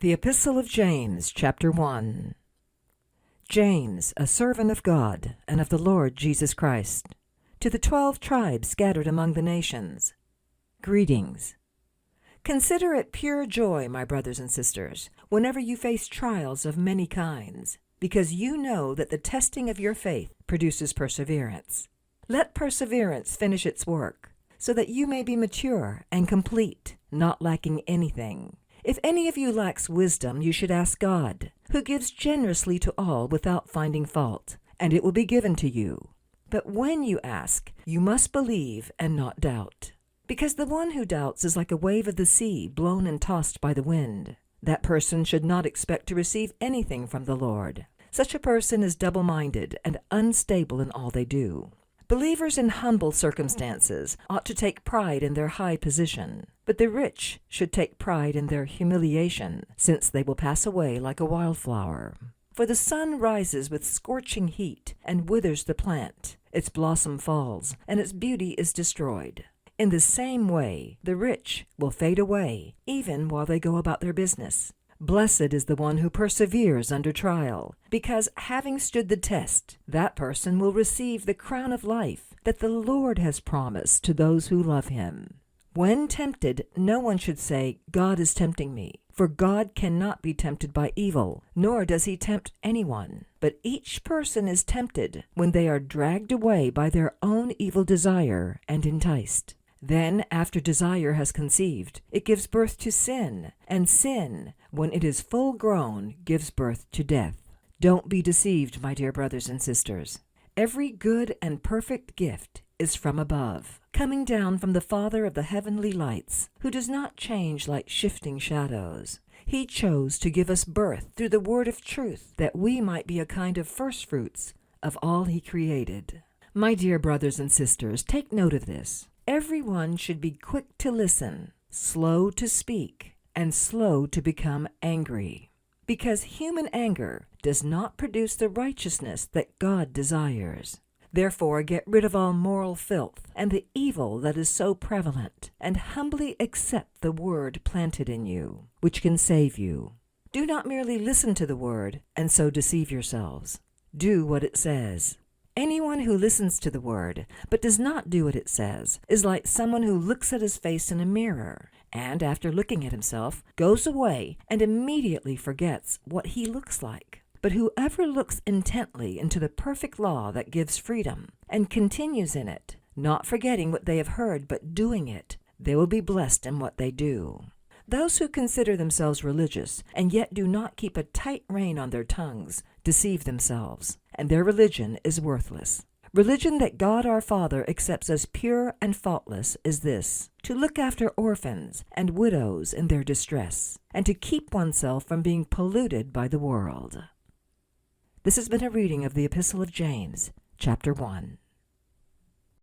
The Epistle of James, chapter 1. James, a servant of God and of the Lord Jesus Christ, to the 12 tribes scattered among the nations, greetings. Consider it pure joy, my brothers and sisters, whenever you face trials of many kinds, because you know that the testing of your faith produces perseverance. Let perseverance finish its work, so that you may be mature and complete, not lacking anything. If any of you lacks wisdom, you should ask God, who gives generously to all without finding fault, and it will be given to you. But when you ask, you must believe and not doubt. Because the one who doubts is like a wave of the sea blown and tossed by the wind. That person should not expect to receive anything from the Lord. Such a person is double-minded and unstable in all they do. Believers in humble circumstances ought to take pride in their high position, but the rich should take pride in their humiliation, since they will pass away like a wildflower. For the sun rises with scorching heat and withers the plant, its blossom falls, and its beauty is destroyed. In the same way, the rich will fade away, even while they go about their business. Blessed is the one who perseveres under trial, because having stood the test, that person will receive the crown of life that the Lord has promised to those who love him. When tempted, no one should say, God is tempting me, for God cannot be tempted by evil, nor does he tempt anyone. But each person is tempted when they are dragged away by their own evil desire and enticed. Then, after desire has conceived, it gives birth to sin, and sin, when it is full grown, gives birth to death. Don't be deceived, my dear brothers and sisters. Every good and perfect gift is from above, coming down from the Father of the heavenly lights, who does not change like shifting shadows. He chose to give us birth through the word of truth, that we might be a kind of firstfruits of all he created. My dear brothers and sisters, take note of this. Everyone should be quick to listen, slow to speak, and slow to become angry, because human anger does not produce the righteousness that God desires. Therefore, get rid of all moral filth and the evil that is so prevalent, and humbly accept the word planted in you, which can save you. Do not merely listen to the word and so deceive yourselves. Do what it says. Anyone who listens to the word, but does not do what it says, is like someone who looks at his face in a mirror, and after looking at himself, goes away and immediately forgets what he looks like. But whoever looks intently into the perfect law that gives freedom, and continues in it, not forgetting what they have heard, but doing it, they will be blessed in what they do. Those who consider themselves religious, and yet do not keep a tight rein on their tongues, deceive themselves, and their religion is worthless. Religion that God our Father accepts as pure and faultless is this: to look after orphans and widows in their distress, and to keep oneself from being polluted by the world. This has been a reading of the Epistle of James, chapter 1.